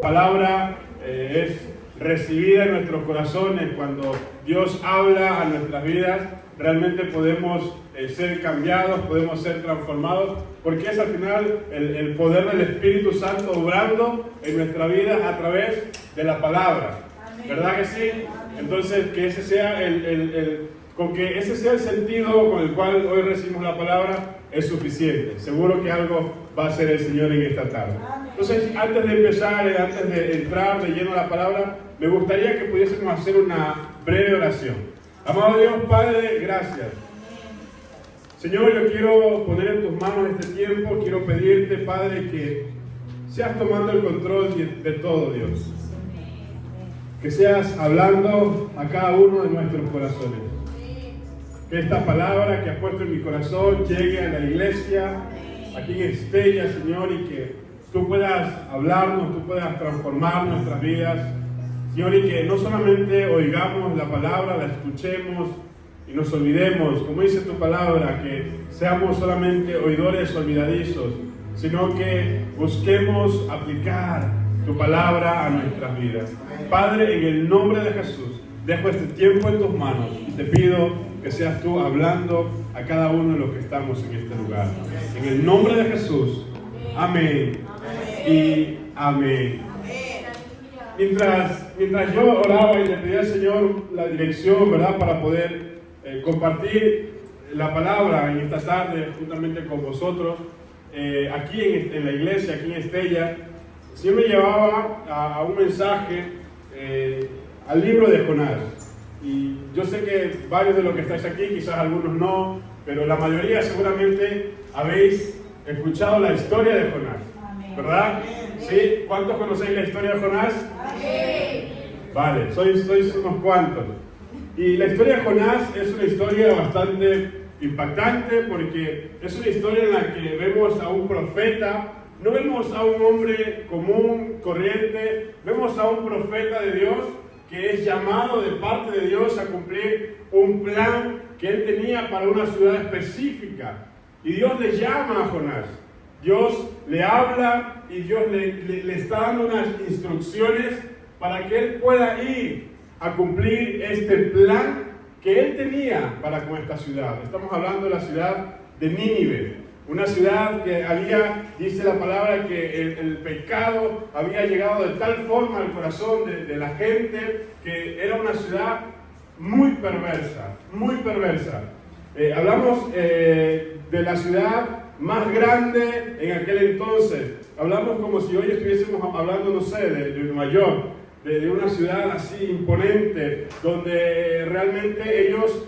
palabra es recibida en nuestros corazones, cuando Dios habla a nuestras vidas, realmente podemos ser cambiados, podemos ser transformados, porque es al final el poder del Espíritu Santo obrando en nuestra vida a través de la palabra. Amén. ¿Verdad que sí? Amén. Entonces, que ese sea con que ese sea el sentido con el cual hoy recibimos la palabra es suficiente. Seguro que algo va a hacer el Señor en esta tarde. Entonces, antes de empezar, antes de entrar de lleno a la palabra, me gustaría que pudiésemos hacer una breve oración. Amado Dios, Padre, gracias. Señor, yo quiero poner en tus manos este tiempo, quiero pedirte, Padre, que seas tomando el control de todo, Dios. Que seas hablando a cada uno de nuestros corazones. Que esta palabra que has puesto en mi corazón llegue a la iglesia, aquí en Estella, Señor, y que tú puedas hablarnos, tú puedas transformar nuestras vidas, Señor, y que no solamente oigamos la palabra, la escuchemos y nos olvidemos, como dice tu palabra, que seamos solamente oidores olvidadizos, sino que busquemos aplicar tu palabra a nuestras vidas. Padre, en el nombre de Jesús, dejo este tiempo en tus manos y te pido que seas tú hablando a cada uno de los que estamos en este lugar. En el nombre de Jesús, amén y amén. Mientras yo oraba y le pedía al Señor la dirección, ¿verdad?, para poder compartir la palabra en esta tarde juntamente con vosotros, aquí en la iglesia, aquí en Estella, el Señor me llevaba a un mensaje al libro de Jonás. Y yo sé que varios de los que estáis aquí, quizás algunos no, pero la mayoría seguramente habéis escuchado la historia de Jonás, ¿verdad? ¿Sí? ¿Cuántos conocéis la historia de Jonás? Vale, sois unos cuantos. Y la historia de Jonás es una historia bastante impactante porque es una historia en la que vemos a un profeta, no vemos a un hombre común, corriente, vemos a un profeta de Dios que es llamado de parte de Dios a cumplir un plan que él tenía para una ciudad específica. Y Dios le llama a Jonás. Dios le habla y Dios le está dando unas instrucciones para que él pueda ir a cumplir este plan que él tenía para con esta ciudad. Estamos hablando de la ciudad de Nínive. Una ciudad que dice la palabra, que el pecado había llegado de tal forma al corazón de la gente, que era una ciudad muy perversa, muy perversa. Hablamos de la ciudad más grande en aquel entonces. Hablamos como si hoy estuviésemos hablando, no sé, de Nueva York, de una ciudad así imponente, donde realmente ellos,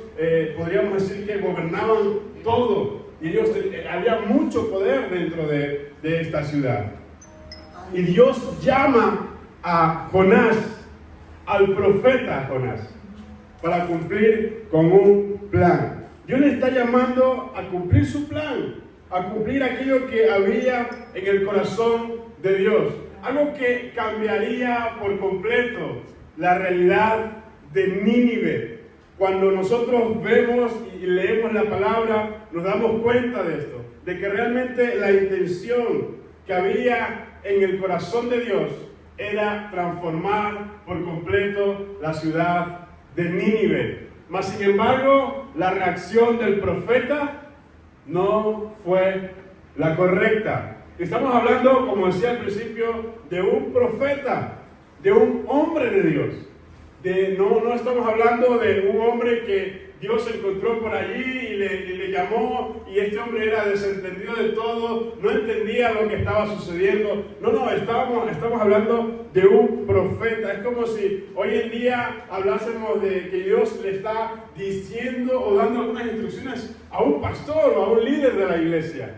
podríamos decir que gobernaban todo. Y había mucho poder dentro de esta ciudad. Y Dios llama a Jonás, al profeta Jonás, para cumplir con un plan. Dios le está llamando a cumplir su plan, a cumplir aquello que había en el corazón de Dios. Algo que cambiaría por completo la realidad de Nínive. Cuando nosotros vemos y leemos la palabra, nos damos cuenta de esto, de que realmente la intención que había en el corazón de Dios era transformar por completo la ciudad de Nínive. Mas, sin embargo, la reacción del profeta no fue la correcta. Estamos hablando, como decía al principio, de un profeta, de un hombre de Dios. No estamos hablando de un hombre que Dios encontró por allí y le llamó, y este hombre era desentendido de todo, no entendía lo que estaba sucediendo. No, estamos hablando de un profeta. Es como si hoy en día hablásemos de que Dios le está diciendo o dando algunas instrucciones a un pastor o a un líder de la iglesia.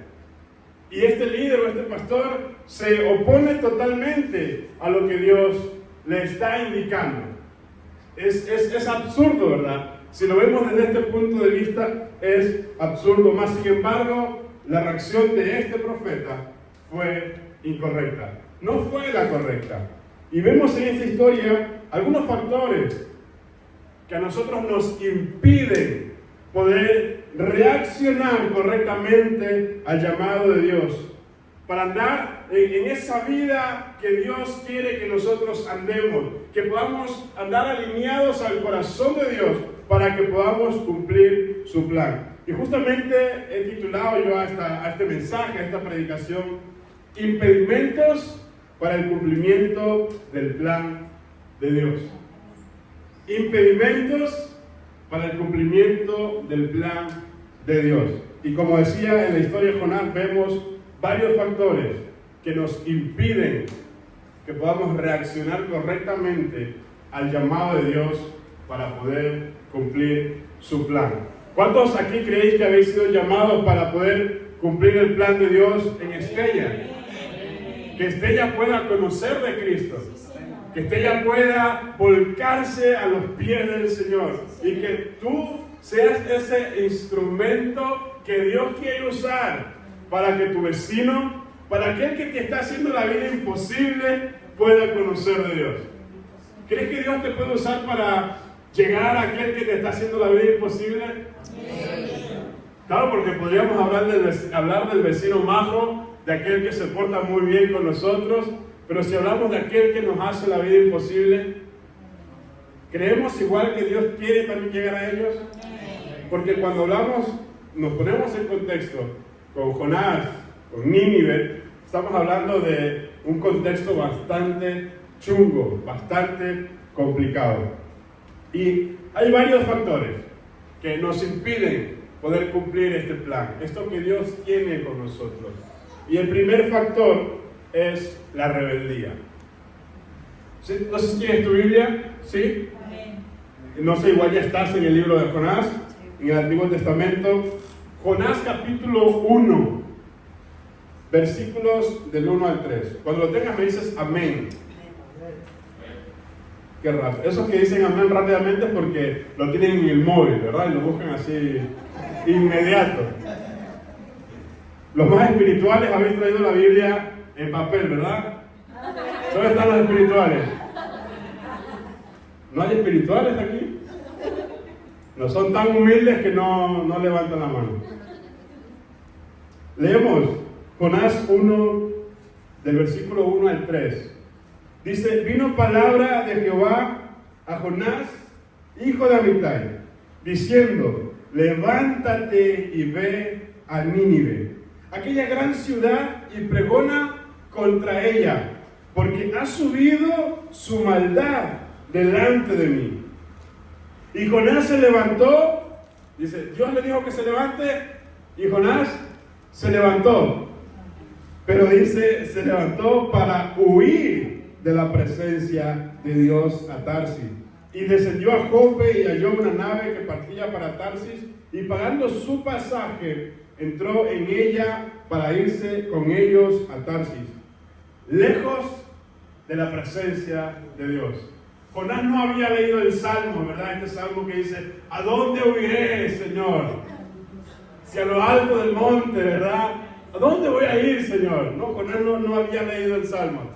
Y este líder o este pastor se opone totalmente a lo que Dios le está indicando. Es absurdo, ¿verdad? Si lo vemos desde este punto de vista, es absurdo. Más sin embargo, la reacción de este profeta fue incorrecta. No fue la correcta. Y vemos en esta historia algunos factores que a nosotros nos impiden poder reaccionar correctamente al llamado de Dios para andar en esa vida que Dios quiere que nosotros andemos, que podamos andar alineados al corazón de Dios para que podamos cumplir su plan. Y justamente he titulado yo a este mensaje, a esta predicación, impedimentos para el cumplimiento del plan de Dios. Impedimentos para el cumplimiento del plan de Dios. Y como decía en la historia de Jonás, vemos varios factores que nos impiden que podamos reaccionar correctamente al llamado de Dios para poder cumplir su plan. ¿Cuántos aquí creéis que habéis sido llamados para poder cumplir el plan de Dios en Estella? Que Estella pueda conocer de Cristo, que Estella pueda volcarse a los pies del Señor y que tú seas ese instrumento que Dios quiere usar para que tu vecino, para aquel que te está haciendo la vida imposible, pueda conocer de Dios. ¿Crees que Dios te puede usar para llegar a aquel que te está haciendo la vida imposible? Claro, porque podríamos hablar del vecino majo, de aquel que se porta muy bien con nosotros, pero si hablamos de aquel que nos hace la vida imposible, ¿creemos igual que Dios quiere también llegar a ellos? Porque cuando hablamos, nos ponemos en contexto con Jonás, con Nínive, estamos hablando de un contexto bastante chungo, bastante complicado. Y hay varios factores que nos impiden poder cumplir este plan, esto que Dios tiene con nosotros. Y el primer factor es la rebeldía. ¿Sí? No sé si tienes tu Biblia, ¿sí? No sé, igual ya estás en el libro de Jonás, en el Antiguo Testamento. Jonás capítulo 1, versículos del 1 al 3. Cuando lo tengas me dices amén. Qué rápido. Esos que dicen amén rápidamente es porque lo tienen en el móvil, ¿verdad? Y lo buscan así inmediato. Los más espirituales habéis traído la Biblia en papel, ¿verdad? ¿Dónde están los espirituales? ¿No hay espirituales aquí? No son tan humildes que no levantan la mano. Leemos Jonás 1, del versículo 1 al 3. Dice: vino palabra de Jehová a Jonás, hijo de Amitai, diciendo: levántate y ve a Nínive, aquella gran ciudad, y pregona contra ella, porque ha subido su maldad delante de mí. Y Jonás se levantó, dice, Dios le dijo que se levante, y Jonás se levantó. Pero dice, se levantó para huir de la presencia de Dios a Tarsis. Y descendió a Jope y halló una nave que partía para Tarsis, y pagando su pasaje, entró en ella para irse con ellos a Tarsis, lejos de la presencia de Dios. Jonás no había leído el Salmo, ¿verdad? Este Salmo que dice: ¿a dónde huiré, Señor? Si a lo alto del monte, ¿verdad? ¿A dónde voy a ir, Señor? No, Jonás no había leído el Salmo.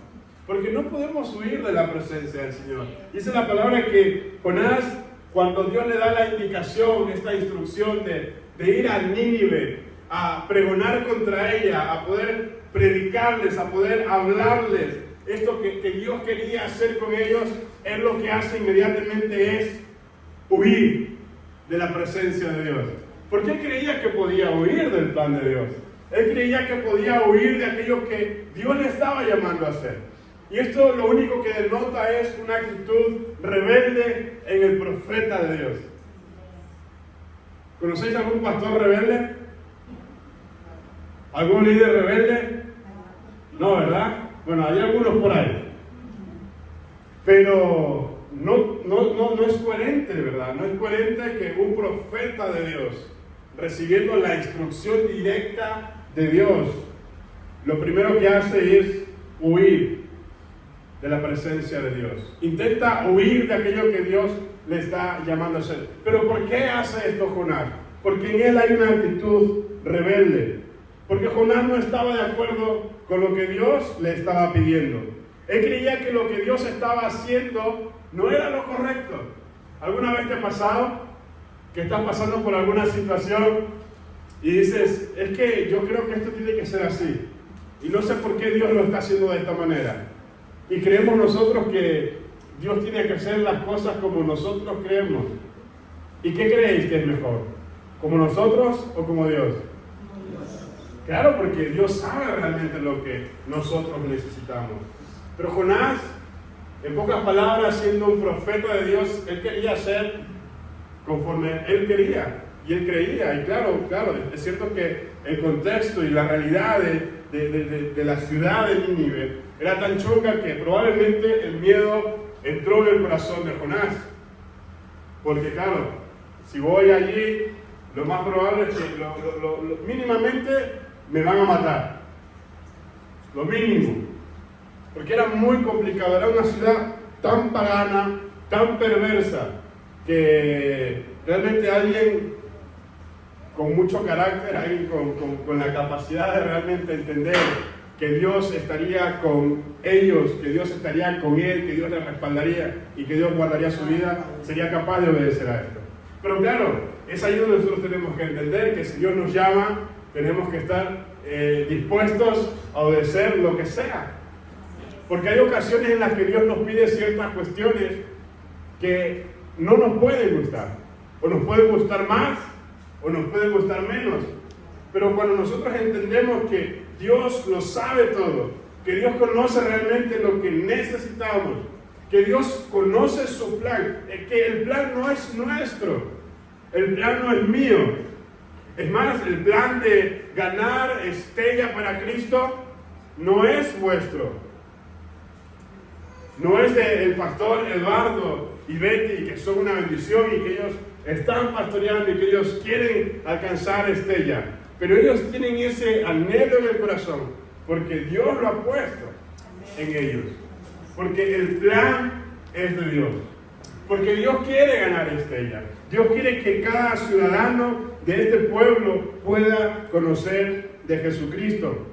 Porque no podemos huir de la presencia del Señor. Dice la palabra que Jonás, cuando Dios le da la indicación, esta instrucción de ir a Nínive, a pregonar contra ella, a poder predicarles, a poder hablarles, esto que Dios quería hacer con ellos, él lo que hace inmediatamente es huir de la presencia de Dios. Porque él creía que podía huir del plan de Dios. Él creía que podía huir de aquello que Dios le estaba llamando a hacer. Y esto lo único que denota es una actitud rebelde en el profeta de Dios. ¿Conocéis algún pastor rebelde? ¿Algún líder rebelde? No, ¿verdad? Bueno, hay algunos por ahí. Pero no es coherente, ¿verdad? No es coherente que un profeta de Dios, recibiendo la instrucción directa de Dios, lo primero que hace es huir de la presencia de Dios. Intenta huir de aquello que Dios le está llamando a hacer. Pero ¿por qué hace esto Jonás? Porque en él hay una actitud rebelde. Porque Jonás no estaba de acuerdo con lo que Dios le estaba pidiendo. Él creía que lo que Dios estaba haciendo no era lo correcto. ¿Alguna vez te ha pasado que estás pasando por alguna situación y dices: es que yo creo que esto tiene que ser así? Y no sé por qué Dios lo está haciendo de esta manera. Y creemos nosotros que Dios tiene que hacer las cosas como nosotros creemos. ¿Y qué creéis que es mejor? ¿Como nosotros o como Dios? Claro, porque Dios sabe realmente lo que nosotros necesitamos. Pero Jonás, en pocas palabras, siendo un profeta de Dios, él quería hacer conforme él quería. Y él creía. Y claro, es cierto que el contexto y la realidad de la ciudad de Nínive era tan chunga que probablemente el miedo entró en el corazón de Jonás. Porque claro, si voy allí, lo más probable es que mínimamente me van a matar. Lo mínimo. Porque era muy complicado, era una ciudad tan pagana, tan perversa, que realmente alguien con mucho carácter, alguien con la capacidad de realmente entender que Dios estaría con ellos, que Dios estaría con él, que Dios le respaldaría y que Dios guardaría su vida, sería capaz de obedecer a esto. Pero claro, es ahí donde nosotros tenemos que entender que si Dios nos llama, tenemos que estar dispuestos a obedecer lo que sea. Porque hay ocasiones en las que Dios nos pide ciertas cuestiones que no nos pueden gustar. O nos pueden gustar más, o nos pueden gustar menos. Pero cuando nosotros entendemos que Dios lo sabe todo, que Dios conoce realmente lo que necesitamos, que Dios conoce su plan, es que el plan no es nuestro, el plan no es mío. Es más, el plan de ganar Estella para Cristo no es vuestro. No es del pastor Eduardo y Betty, que son una bendición y que ellos están pastoreando y que ellos quieren alcanzar Estella. Pero ellos tienen ese anhelo en el corazón, porque Dios lo ha puesto en ellos. Porque el plan es de Dios. Porque Dios quiere ganar Estella. Dios quiere que cada ciudadano de este pueblo pueda conocer de Jesucristo.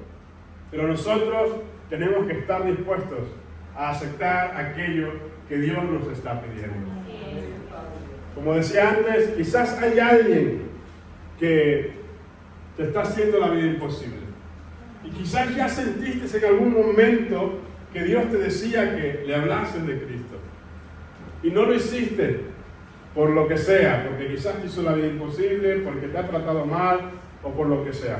Pero nosotros tenemos que estar dispuestos a aceptar aquello que Dios nos está pidiendo. Como decía antes, quizás hay alguien que te está haciendo la vida imposible. Y quizás ya sentiste en algún momento que Dios te decía que le hablases de Cristo. Y no lo hiciste por lo que sea, porque quizás te hizo la vida imposible, porque te ha tratado mal o por lo que sea.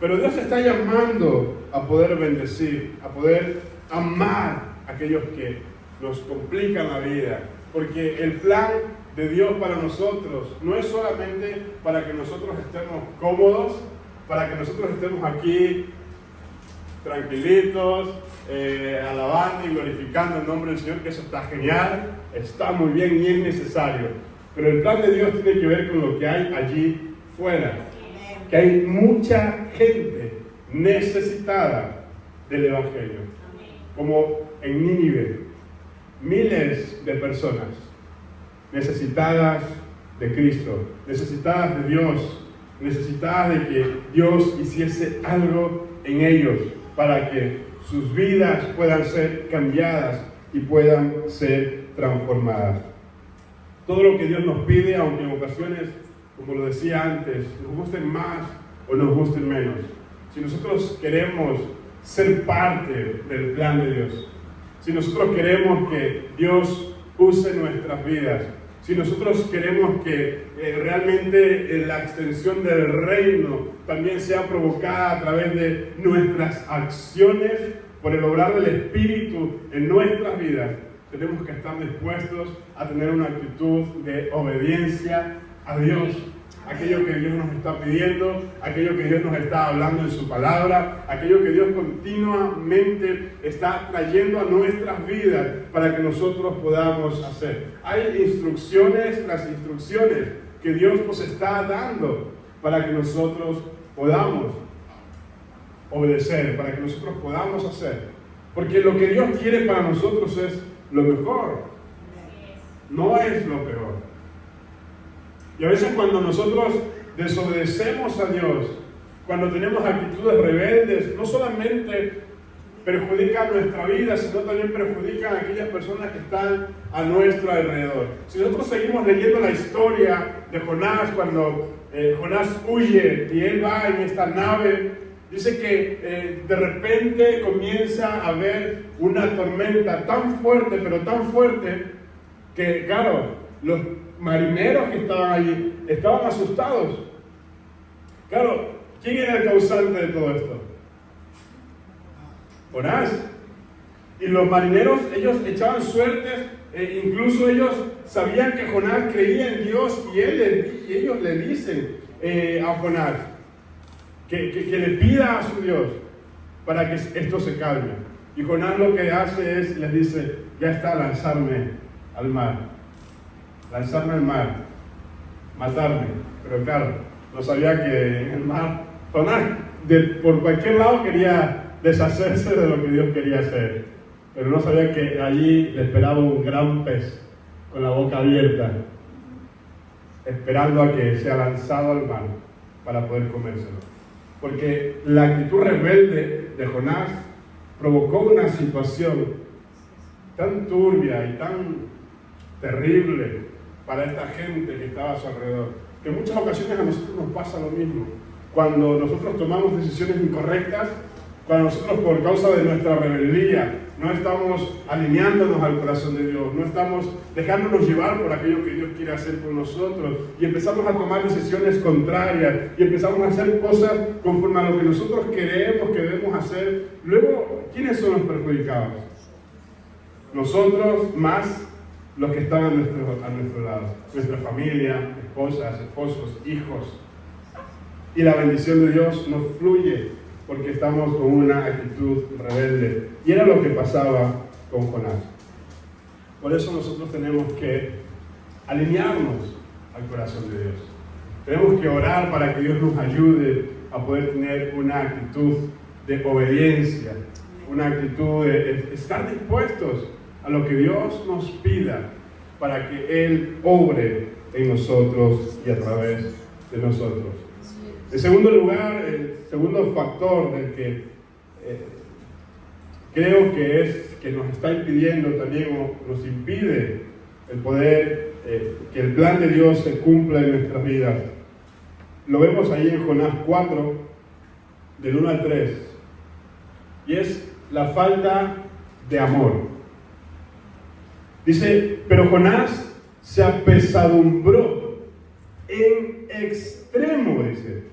Pero Dios está llamando a poder bendecir, a poder amar a aquellos que nos complican la vida, porque el plan de Dios para nosotros no es solamente para que nosotros estemos cómodos, para que nosotros estemos aquí tranquilitos, alabando y glorificando el nombre del Señor, que eso está genial, está muy bien y es necesario. Pero el plan de Dios tiene que ver con lo que hay allí fuera, que hay mucha gente necesitada del Evangelio. Como en Nínive, miles de personas necesitadas de Cristo, necesitadas de Dios, necesitadas de que Dios hiciese algo en ellos para que sus vidas puedan ser cambiadas y puedan ser transformadas. Todo lo que Dios nos pide, aunque en ocasiones, como lo decía antes, nos gusten más o nos gusten menos, si nosotros queremos ser parte del plan de Dios, si nosotros queremos que Dios use nuestras vidas, si nosotros queremos que realmente la extensión del reino también sea provocada a través de nuestras acciones por el obrar del Espíritu en nuestras vidas, tenemos que estar dispuestos a tener una actitud de obediencia a Dios. Aquello que Dios nos está pidiendo, aquello que Dios nos está hablando en su palabra, aquello que Dios continuamente está trayendo a nuestras vidas para que nosotros podamos hacer. Hay instrucciones, las instrucciones que Dios nos está dando para que nosotros podamos obedecer, para que nosotros podamos hacer. Porque lo que Dios quiere para nosotros es lo mejor, no es lo peor. Y a veces cuando nosotros desobedecemos a Dios, cuando tenemos actitudes rebeldes, no solamente perjudican nuestra vida, sino también perjudican a aquellas personas que están a nuestro alrededor. Si nosotros seguimos leyendo la historia de Jonás, cuando Jonás huye y él va en esta nave Dice que de repente comienza a haber una tormenta tan fuerte, pero tan fuerte, que claro, los marineros que estaban allí estaban asustados. Claro, ¿quién era el causante de todo esto? Jonás. Y los marineros, ellos echaban suertes, incluso ellos sabían que Jonás creía en Dios y ellos le dicen a Jonás que le pida a su Dios para que esto se calme. Y Jonás lo que hace es, les dice, ya está, lanzarme al mar, matarme. Pero claro, no sabía que en el mar, Jonás por cualquier lado quería deshacerse de lo que Dios quería hacer. Pero no sabía que allí le esperaba un gran pez con la boca abierta, esperando a que sea lanzado al mar para poder comérselo. Porque la actitud rebelde de Jonás provocó una situación tan turbia y tan terrible para esta gente que estaba a su alrededor, que en muchas ocasiones a nosotros nos pasa lo mismo. Cuando nosotros tomamos decisiones incorrectas, cuando nosotros por causa de nuestra rebeldía no estamos alineándonos al corazón de Dios, no estamos dejándonos llevar por aquello que Dios quiere hacer por nosotros y empezamos a tomar decisiones contrarias y empezamos a hacer cosas conforme a lo que nosotros queremos que debemos hacer, luego, ¿quiénes son los perjudicados? Nosotros más los que están a nuestro lado, nuestra familia, esposas, esposos, hijos. Y la bendición de Dios nos fluye porque estamos con una actitud rebelde. Y era lo que pasaba con Jonás. Por eso nosotros tenemos que alinearnos al corazón de Dios. Tenemos que orar para que Dios nos ayude a poder tener una actitud de obediencia, una actitud de estar dispuestos a lo que Dios nos pida para que Él obre en nosotros y a través de nosotros. En segundo lugar, el segundo factor del que creo que nos está impidiendo también o nos impide el poder que el plan de Dios se cumpla en nuestras vidas. Lo vemos ahí en Jonás 4, del 1 al 3, y es la falta de amor. Dice, pero Jonás se apesadumbró en extremo, dice,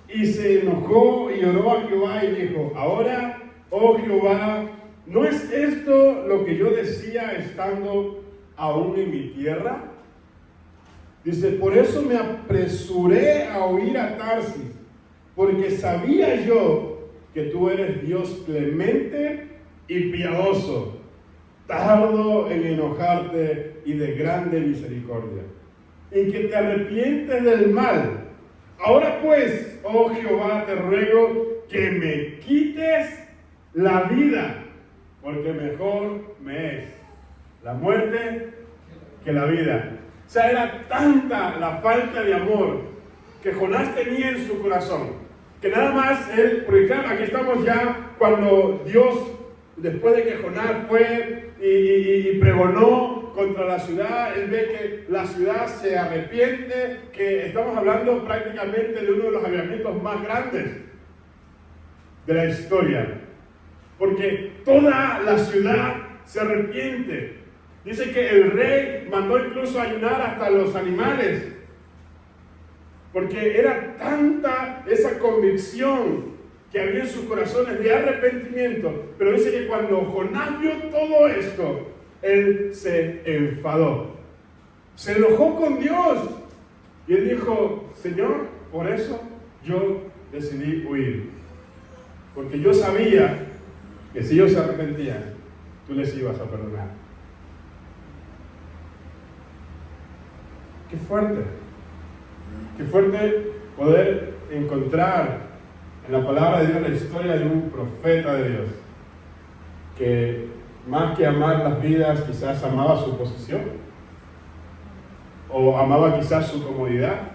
y se enojó y oró a Jehová y dijo, ahora, oh Jehová, ¿no es esto lo que yo decía estando aún en mi tierra? Dice, por eso me apresuré a huir a Tarsis, porque sabía yo que tú eres Dios clemente y piadoso, tardo en enojarte y de grande misericordia, en que te arrepientes del mal. Ahora pues, oh Jehová, te ruego que me quites la vida, porque mejor me es la muerte que la vida. O sea, era tanta la falta de amor que Jonás tenía en su corazón, que nada más él, porque claro, aquí estamos ya cuando Dios, después de que Jonás fue y pregonó contra la ciudad, él ve que la ciudad se arrepiente, que estamos hablando prácticamente de uno de los avivamientos más grandes de la historia, porque toda la ciudad se arrepiente. Dice que el rey mandó incluso ayunar hasta los animales, porque era tanta esa convicción que había en sus corazones de arrepentimiento. Pero dice que cuando Jonás vio todo esto, él se enfadó, se enojó con Dios y él dijo, Señor, por eso yo decidí huir, porque yo sabía que si ellos se arrepentían, tú les ibas a perdonar. Qué fuerte poder encontrar en la palabra de Dios la historia de un profeta de Dios que más que amar las vidas quizás amaba su posición o amaba quizás su comodidad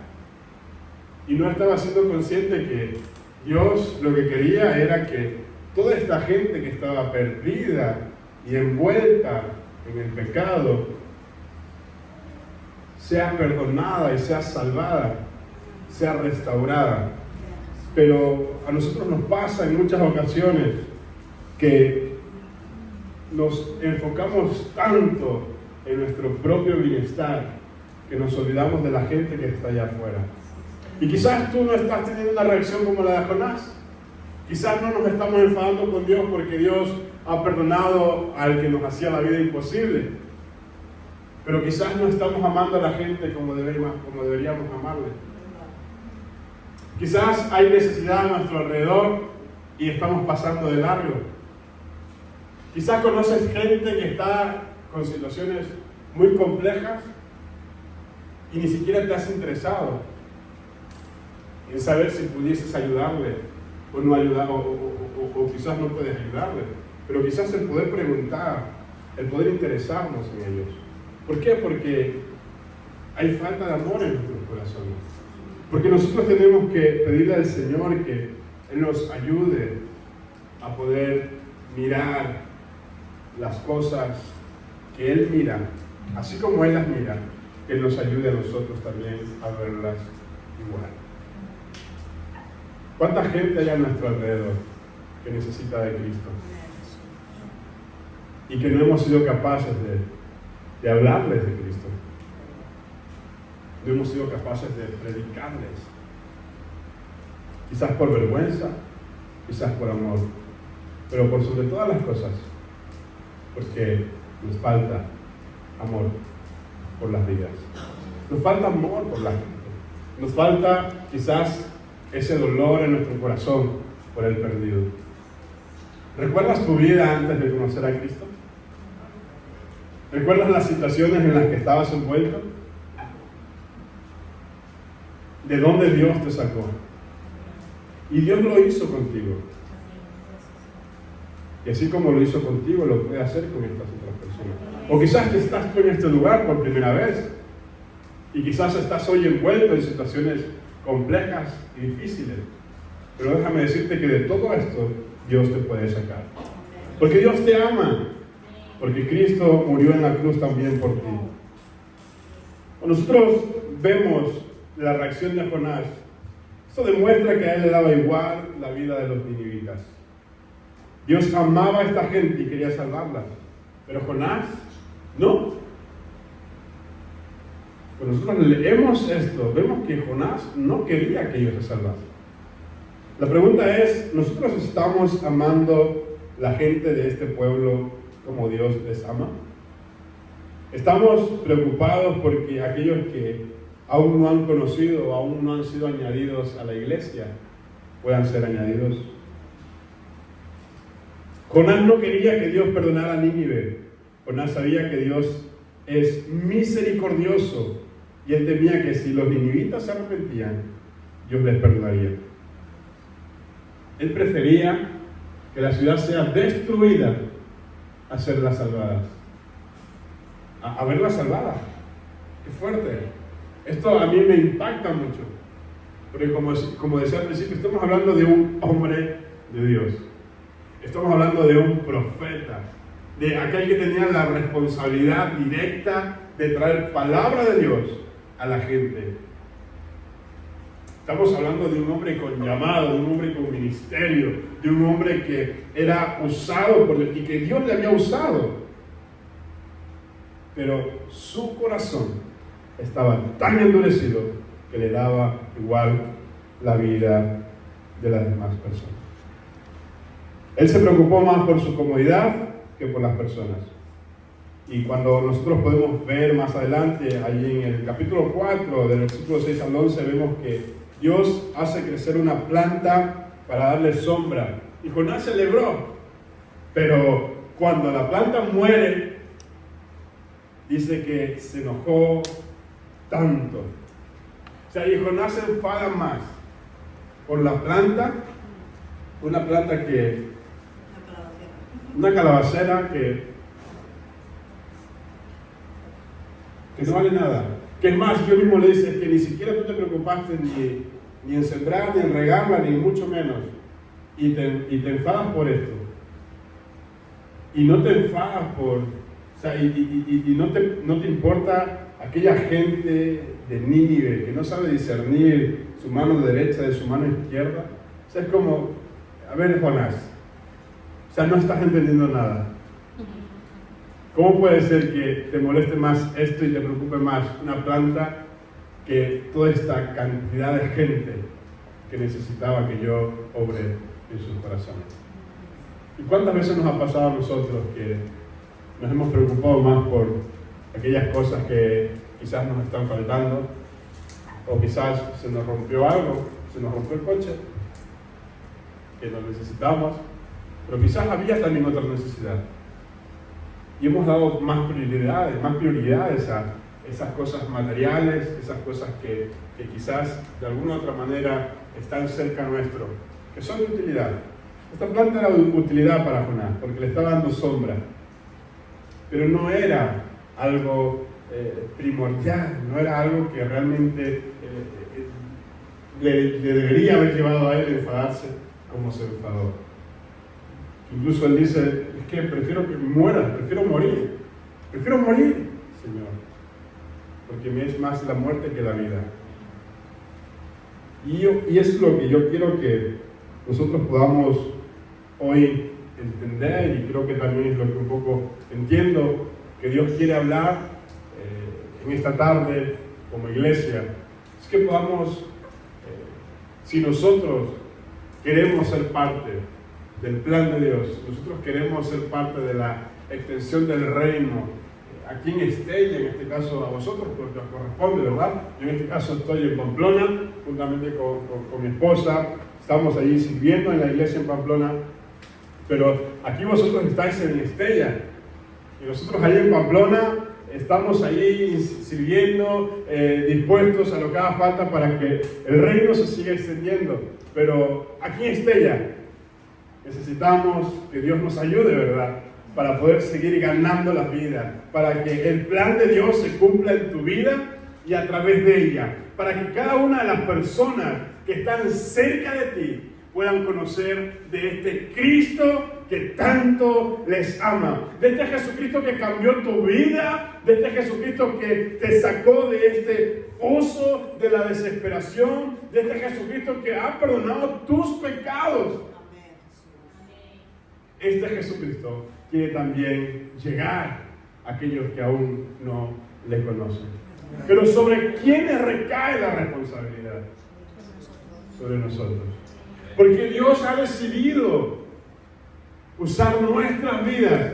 y no estaba siendo consciente que Dios lo que quería era que toda esta gente que estaba perdida y envuelta en el pecado sea perdonada y sea salvada, sea restaurada. Pero a nosotros nos pasa en muchas ocasiones que nos enfocamos tanto en nuestro propio bienestar que nos olvidamos de la gente que está allá afuera. Y quizás tú no estás teniendo una reacción como la de Jonás. Quizás no nos estamos enfadando con Dios porque Dios ha perdonado al que nos hacía la vida imposible. Pero quizás no estamos amando a la gente como deberíamos amarle. Quizás hay necesidad a nuestro alrededor y estamos pasando de largo. Quizás conoces gente que está con situaciones muy complejas y ni siquiera te has interesado en saber si pudieses ayudarle o no ayudar, o quizás no puedes ayudarle. Pero quizás el poder preguntar, el poder interesarnos en ellos. ¿Por qué? Porque hay falta de amor en nuestros corazones. Porque nosotros tenemos que pedirle al Señor que Él nos ayude a poder mirar las cosas que Él mira, así como Él las mira, que Él nos ayude a nosotros también a verlas igual. ¿Cuánta gente hay a nuestro alrededor que necesita de Cristo? Y que no hemos sido capaces de hablarles de Cristo. No hemos sido capaces de predicarles. Quizás por vergüenza, quizás por amor, pero por sobre todas las cosas, porque nos falta amor por las vidas. Nos falta amor por la gente. Nos falta quizás ese dolor en nuestro corazón por el perdido. ¿Recuerdas tu vida antes de conocer a Cristo? ¿Recuerdas las situaciones en las que estabas envuelto? ¿De dónde Dios te sacó? Y Dios lo hizo contigo. Y así como lo hizo contigo, lo puede hacer con estas otras personas. O quizás estás tú en este lugar por primera vez. Y quizás estás hoy envuelto en situaciones complejas y difíciles. Pero déjame decirte que de todo esto, Dios te puede sacar. Porque Dios te ama. Porque Cristo murió en la cruz también por ti. Nosotros vemos la reacción de Jonás. Esto demuestra que a él le daba igual la vida de los ninivitas. Dios amaba a esta gente y quería salvarla. Pero Jonás, no. Cuando nosotros leemos esto, vemos que Jonás no quería que ellos se salvasen. La pregunta es, ¿nosotros estamos amando la gente de este pueblo como Dios les ama? ¿Estamos preocupados porque aquellos que aún no han conocido o aún no han sido añadidos a la iglesia puedan ser añadidos? Jonás no quería que Dios perdonara a Nínive. Jonás sabía que Dios es misericordioso y él temía que si los ninivitas se arrepentían, Dios les perdonaría. Él prefería que la ciudad sea destruida a serla salvada. A verla salvada. ¡Qué fuerte! Esto a mí me impacta mucho. Porque como decía al principio, estamos hablando de un hombre de Dios. Estamos hablando de un profeta. De aquel que tenía la responsabilidad directa de traer palabra de Dios a la gente. Estamos hablando de un hombre con llamado, de un hombre con ministerio, de un hombre que era usado por Dios y que Dios le había usado. Pero su corazón estaba tan endurecido que le daba igual la vida de las demás personas. Él se preocupó más por su comodidad que por las personas. Y cuando nosotros podemos ver más adelante, allí en el capítulo 4, del versículo 6 al 11, vemos que Dios hace crecer una planta para darle sombra. Y Jonás celebró. Pero cuando la planta muere, dice que se enojó tanto. O sea, y Jonás se enfada más por la planta, una planta que, una calabacera que no vale nada. Que es más, yo mismo le dice que ni siquiera tú te preocupaste ni en sembrar, ni en regarla, ni mucho menos. Y te enfadas por esto. Y no te enfadas por... O sea, y no te importa aquella gente de Nínive que no sabe discernir su mano derecha de su mano izquierda. O sea, es como, a ver, Jonás, o sea, no estás entendiendo nada. ¿Cómo puede ser que te moleste más esto y te preocupe más una planta que toda esta cantidad de gente que necesitaba que yo obre en sus corazones? ¿Y cuántas veces nos ha pasado a nosotros que nos hemos preocupado más por aquellas cosas que quizás nos están faltando, o quizás se nos rompió algo, se nos rompió el coche, que lo necesitamos, pero quizás había también otra necesidad? Y hemos dado más prioridades a esas cosas materiales, esas cosas que quizás de alguna u otra manera están cerca nuestro, que son de utilidad. Esta planta era de utilidad para Jonás, porque le estaba dando sombra, pero no era algo primordial, no era algo que realmente le debería haber llevado a él a enfadarse como se enfadó. Incluso él dice, es que prefiero que muera, prefiero morir, Señor, porque me es más la muerte que la vida. Y es lo que yo quiero que nosotros podamos hoy entender, y creo que también es lo que un poco entiendo que Dios quiere hablar en esta tarde como iglesia, es que podamos, si nosotros queremos ser parte del plan de Dios, nosotros queremos ser parte de la extensión del reino, aquí en Estella, en este caso a vosotros, porque os corresponde, ¿verdad? Yo en este caso estoy en Pamplona, juntamente con mi esposa, estamos allí sirviendo en la iglesia en Pamplona, pero aquí vosotros estáis en Estella, y nosotros allí en Pamplona estamos allí sirviendo, dispuestos a lo que haga falta para que el reino se siga extendiendo. Pero aquí en Estella necesitamos que Dios nos ayude, ¿verdad? Para poder seguir ganando la vida, para que el plan de Dios se cumpla en tu vida y a través de ella, para que cada una de las personas que están cerca de ti puedan conocer de este Cristo que tanto les ama, de este Jesucristo que cambió tu vida, de este Jesucristo que te sacó de este pozo de la desesperación, de este Jesucristo que ha perdonado tus pecados. Este Jesucristo quiere también llegar a aquellos que aún no le conocen. Pero ¿sobre quiénes recae la responsabilidad? Sobre nosotros. Porque Dios ha decidido usar nuestras vidas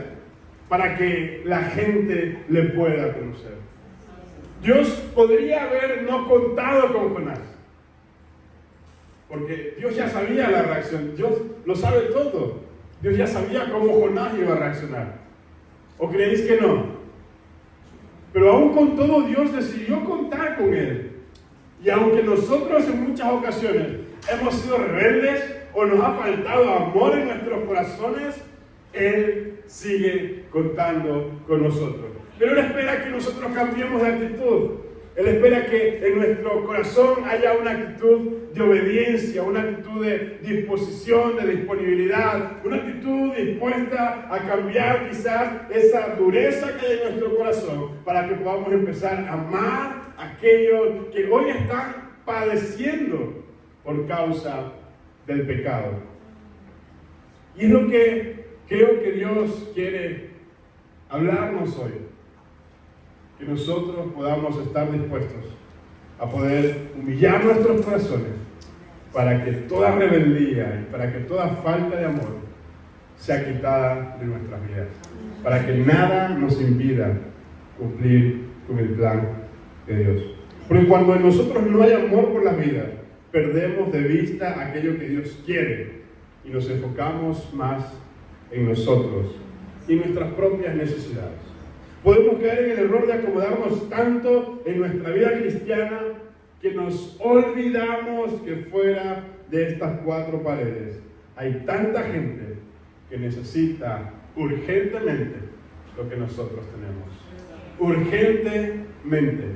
para que la gente le pueda conocer. Dios podría haber no contado con Jonás, porque Dios ya sabía la reacción. Dios lo sabe todo. Dios ya sabía cómo Jonás iba a reaccionar. ¿O creéis que no? Pero aún con todo, Dios decidió contar con él. Y aunque nosotros en muchas ocasiones hemos sido rebeldes o nos ha faltado amor en nuestros corazones, Él sigue contando con nosotros. Pero Él espera que nosotros cambiemos de actitud. Él espera que en nuestro corazón haya una actitud de obediencia, una actitud de disposición, de disponibilidad, una actitud dispuesta a cambiar quizás esa dureza que hay en nuestro corazón para que podamos empezar a amar a aquellos que hoy están padeciendo por causa del pecado. Y es lo que creo que Dios quiere hablarnos hoy. Que nosotros podamos estar dispuestos a poder humillar nuestros corazones para que toda rebeldía y para que toda falta de amor sea quitada de nuestras vidas. Para que nada nos impida cumplir con el plan de Dios. Porque cuando en nosotros no hay amor por las vidas, perdemos de vista aquello que Dios quiere y nos enfocamos más en nosotros y en nuestras propias necesidades. Podemos caer en el error de acomodarnos tanto en nuestra vida cristiana que nos olvidamos que fuera de estas cuatro paredes hay tanta gente que necesita urgentemente lo que nosotros tenemos. Urgentemente.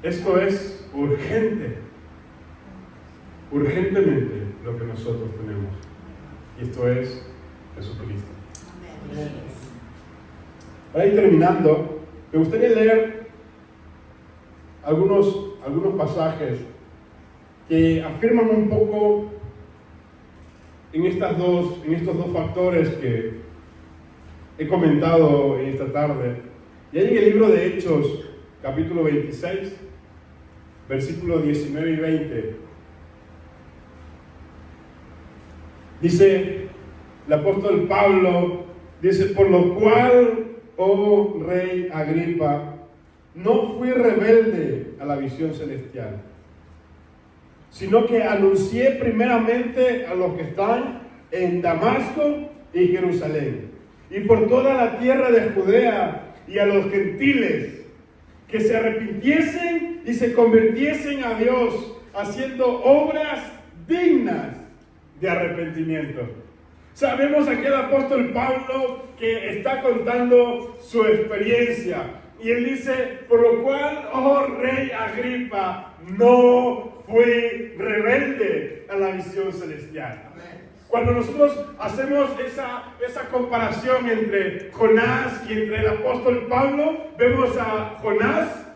Esto es urgente. Urgentemente lo que nosotros tenemos. Y esto es Jesucristo. Amén. Para ir terminando, me gustaría leer algunos pasajes que afirman un poco en estos dos factores que he comentado en esta tarde. Y hay en el libro de Hechos, capítulo 26, versículos 19 y 20. Dice el apóstol Pablo, dice: por lo cual, oh rey Agripa, no fui rebelde a la visión celestial, sino que anuncié primeramente a los que están en Damasco y Jerusalén, y por toda la tierra de Judea, y a los gentiles, que se arrepintiesen y se convirtiesen a Dios, haciendo obras dignas de arrepentimiento. Sabemos aquí el apóstol Pablo que está contando su experiencia. Y él dice: por lo cual, oh rey Agripa, no fui rebelde a la visión celestial. Cuando nosotros hacemos esa comparación entre Jonás y entre el apóstol Pablo, vemos a Jonás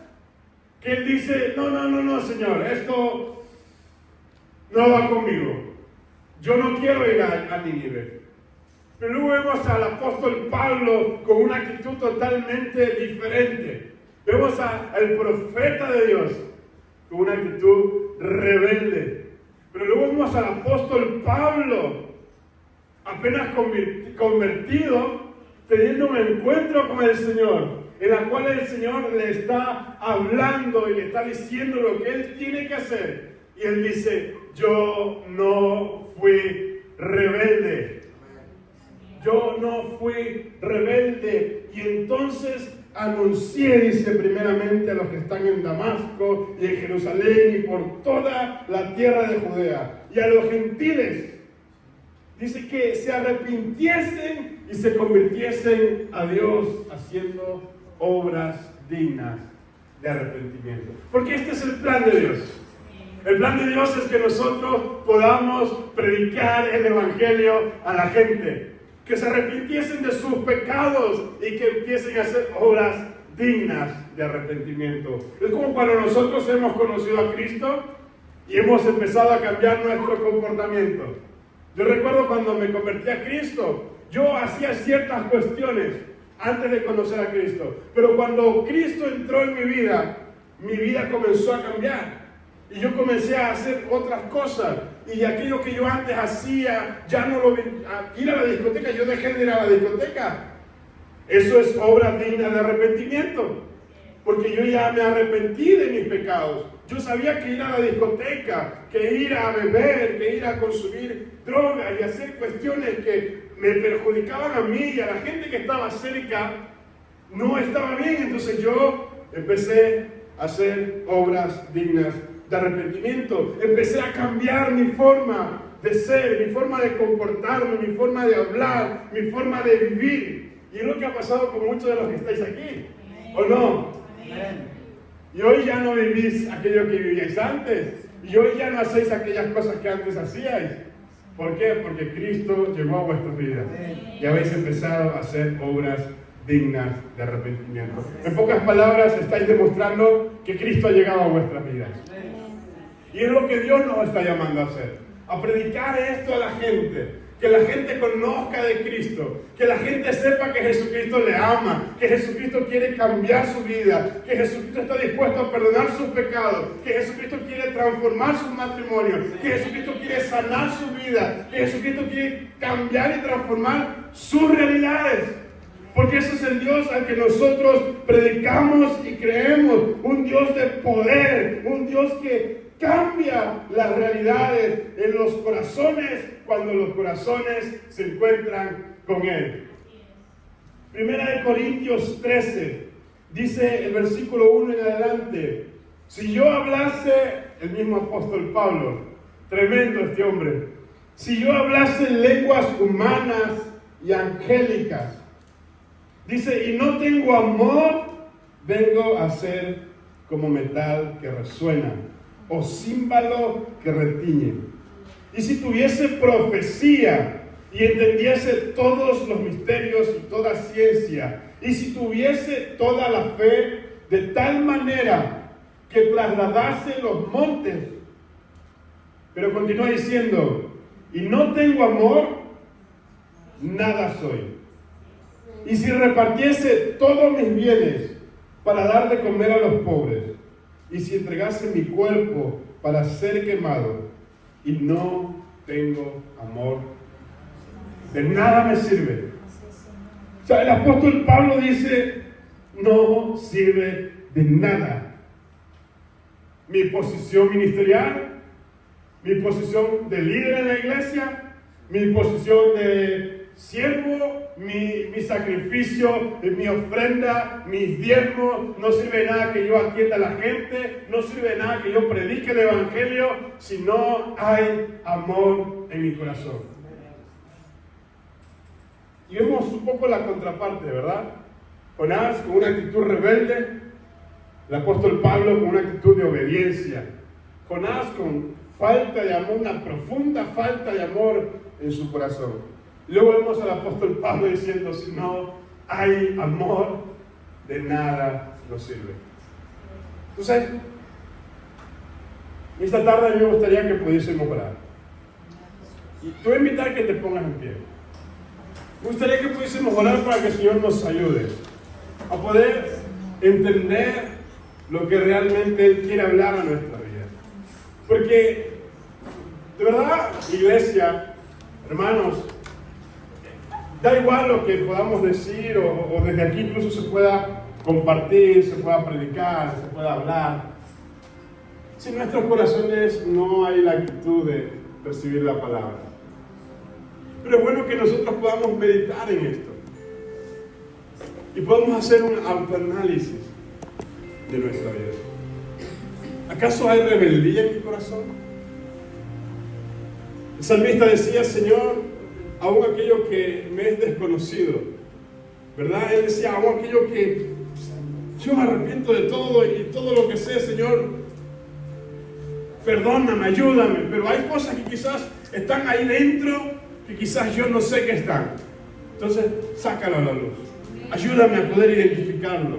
que él dice: no, Señor, esto no va conmigo. Yo no quiero ir a Nínive. Pero luego vemos al apóstol Pablo con una actitud totalmente diferente. Vemos al profeta de Dios con una actitud rebelde. Pero luego vemos al apóstol Pablo, apenas convertido, teniendo un encuentro con el Señor, en la cual el Señor le está hablando y le está diciendo lo que él tiene que hacer. Y él dice: yo no fui rebelde. Yo no fui rebelde. Y entonces anuncié, dice, primeramente a los que están en Damasco y en Jerusalén y por toda la tierra de Judea, y a los gentiles, dice, que se arrepintiesen y se convirtiesen a Dios, haciendo obras dignas de arrepentimiento. Porque este es el plan de Dios. El plan de Dios es que nosotros podamos predicar el evangelio a la gente, que se arrepintiesen de sus pecados y que empiecen a hacer obras dignas de arrepentimiento. Es como cuando nosotros hemos conocido a Cristo y hemos empezado a cambiar nuestro comportamiento. Yo recuerdo cuando me convertí a Cristo, yo hacía ciertas cuestiones antes de conocer a Cristo, pero cuando Cristo entró en mi vida comenzó a cambiar. Y yo comencé a hacer otras cosas. Y aquello que yo antes hacía, ya no lo... Ir a la discoteca, yo dejé de ir a la discoteca. Eso es obra digna de arrepentimiento. Porque yo ya me arrepentí de mis pecados. Yo sabía que ir a la discoteca, que ir a beber, que ir a consumir drogas y hacer cuestiones que me perjudicaban a mí y a la gente que estaba cerca, no estaba bien. Entonces yo empecé a hacer obras dignas de arrepentimiento. Empecé a cambiar mi forma de ser, mi forma de comportarme, mi forma de hablar, mi forma de vivir. Y es lo que ha pasado con muchos de los que estáis aquí, ¿o no? Y hoy ya no vivís aquello que vivíais antes, y hoy ya no hacéis aquellas cosas que antes hacíais. ¿Por qué? Porque Cristo llegó a vuestras vidas y habéis empezado a hacer obras dignas de arrepentimiento. En pocas palabras, estáis demostrando que Cristo ha llegado a vuestras vidas. Y es lo que Dios nos está llamando a hacer, a predicar esto a la gente, que la gente conozca de Cristo, que la gente sepa que Jesucristo le ama, que Jesucristo quiere cambiar su vida, que Jesucristo está dispuesto a perdonar sus pecados, que Jesucristo quiere transformar su matrimonio, que Jesucristo quiere sanar su vida, que Jesucristo quiere cambiar y transformar sus realidades. Porque ese es el Dios al que nosotros predicamos y creemos, un Dios de poder, un Dios que cambia las realidades en los corazones cuando los corazones se encuentran con Él. Primera de Corintios 13, dice el versículo 1 en adelante: si yo hablase, el mismo apóstol Pablo, tremendo este hombre, si yo hablase lenguas humanas y angélicas, dice, y no tengo amor, vengo a ser como metal que resuena, o címbalo que retiñe. Y si tuviese profecía y entendiese todos los misterios y toda ciencia, y si tuviese toda la fe de tal manera que trasladase los montes, Pero continúa diciendo, y no tengo amor, nada soy. Y si repartiese todos mis bienes para dar de comer a los pobres, y si entregase mi cuerpo para ser quemado, y no tengo amor, de nada me sirve. O sea, el apóstol Pablo dice, no sirve de nada. Mi posición ministerial, mi posición de líder en la iglesia, mi posición de siervo, mi sacrificio, mi ofrenda, mis diezmos, no sirve de nada que yo atienda a la gente, no sirve de nada que yo predique el evangelio, si no hay amor en mi corazón. Y vemos un poco la contraparte, ¿verdad? Jonás con una actitud rebelde, el apóstol Pablo con una actitud de obediencia. Jonás con falta de amor, una profunda falta de amor en su corazón. Luego vemos al apóstol Pablo diciendo, si no hay amor, de nada nos sirve. Entonces, esta tarde a mí me gustaría que pudiésemos orar. Y te voy a invitar a que te pongas en pie. Me gustaría que pudiésemos orar para que el Señor nos ayude a poder entender lo que realmente Él quiere hablar a nuestra vida. Porque, de verdad, iglesia, hermanos, da igual lo que podamos decir o desde aquí incluso se pueda compartir, se pueda predicar, se pueda hablar. Si en nuestros corazones no hay la actitud de recibir la palabra. Pero es bueno que nosotros podamos meditar en esto. Y podamos hacer un autoanálisis de nuestra vida. ¿Acaso hay rebeldía en mi corazón? El salmista decía, Señor, aún aquello que me es desconocido, ¿verdad? Él decía, aún aquello que yo me arrepiento de todo y todo lo que sé, Señor, perdóname, ayúdame, pero hay cosas que quizás están ahí dentro que quizás yo no sé que están. Entonces, sácalo a la luz. Ayúdame a poder identificarlo.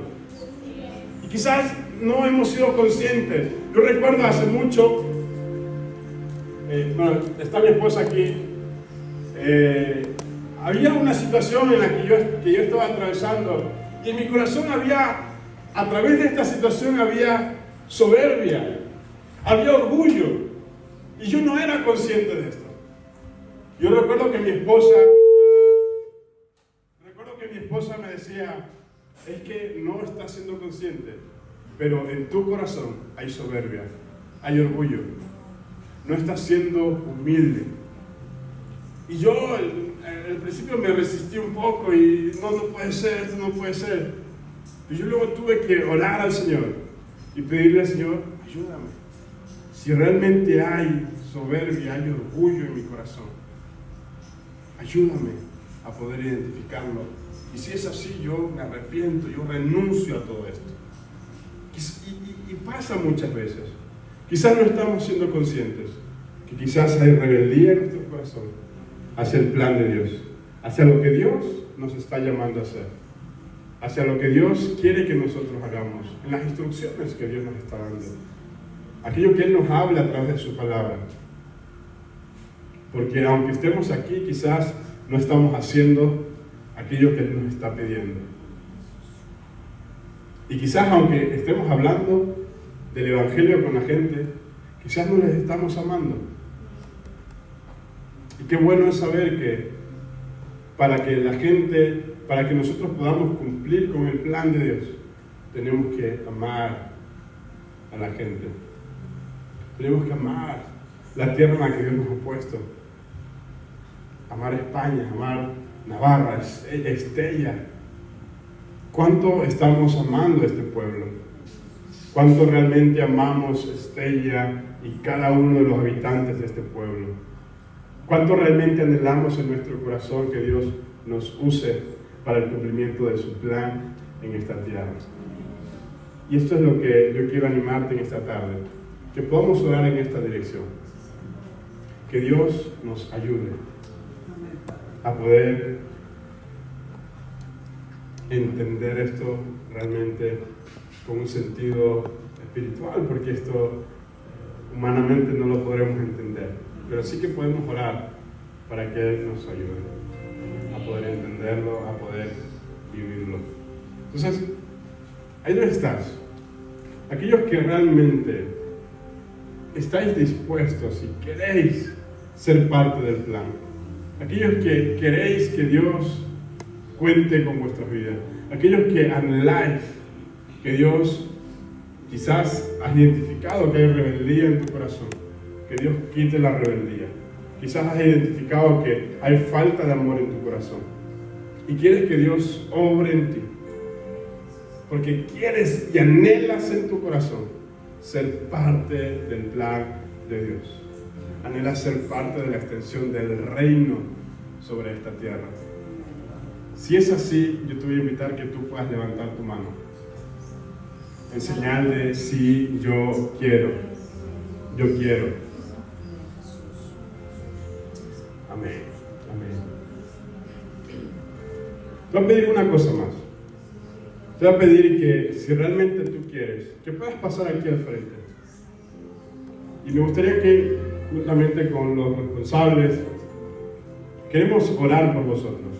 Y quizás no hemos sido conscientes. Yo recuerdo hace mucho, está mi esposa aquí, había una situación en la que yo estaba atravesando y en mi corazón había, a través de esta situación había soberbia, había orgullo y yo no era consciente de esto. Yo recuerdo que mi esposa me decía, es que no estás siendo consciente, pero en tu corazón hay soberbia, hay orgullo, no estás siendo humilde. Y yo al principio me resistí un poco y no puede ser, esto no puede ser. Y yo luego tuve que orar al Señor y pedirle al Señor, ayúdame. Si realmente hay soberbia, hay orgullo en mi corazón, ayúdame a poder identificarlo. Y si es así, yo me arrepiento, yo renuncio a todo esto. Y pasa muchas veces. Quizás no estamos siendo conscientes que quizás hay rebeldía en nuestro corazón hacia el plan de Dios, hacia lo que Dios nos está llamando a hacer, hacia lo que Dios quiere que nosotros hagamos, en las instrucciones que Dios nos está dando, aquello que Él nos habla a través de su palabra. Porque aunque estemos aquí, quizás no estamos haciendo aquello que Él nos está pidiendo. Y quizás aunque estemos hablando del Evangelio con la gente, quizás no les estamos amando. Y qué bueno es saber que para que nosotros podamos cumplir con el plan de Dios, tenemos que amar a la gente. Tenemos que amar la tierra en la que Dios nos ha puesto. Amar España, amar Navarra, Estella. ¿Cuánto estamos amando a este pueblo? ¿Cuánto realmente amamos Estella y cada uno de los habitantes de este pueblo? ¿Cuánto realmente anhelamos en nuestro corazón que Dios nos use para el cumplimiento de su plan en esta tierra? Y esto es lo que yo quiero animarte en esta tarde, que podamos orar en esta dirección. Que Dios nos ayude a poder entender esto realmente con un sentido espiritual, porque esto humanamente no lo podremos entender, pero sí que podemos orar para que Él nos ayude a poder entenderlo, a poder vivirlo. Entonces, ahí no estás. Aquellos que realmente estáis dispuestos y queréis ser parte del plan, aquellos que queréis que Dios cuente con vuestras vidas, aquellos que anheláis que Dios, quizás has identificado que hay rebeldía en tu corazón, que Dios quite la rebeldía, quizás has identificado que hay falta de amor en tu corazón y quieres que Dios obre en ti, porque quieres y anhelas en tu corazón ser parte del plan de Dios. Anhelas ser parte de la extensión del reino sobre esta tierra. Si es así, yo te voy a invitar que tú puedas levantar tu mano en señal de sí, yo quiero. Yo quiero. Amén. Amén. Te voy a pedir una cosa más. Te voy a pedir que, si realmente tú quieres, que puedas pasar aquí al frente. Y me gustaría que, juntamente con los responsables, queremos orar por vosotros.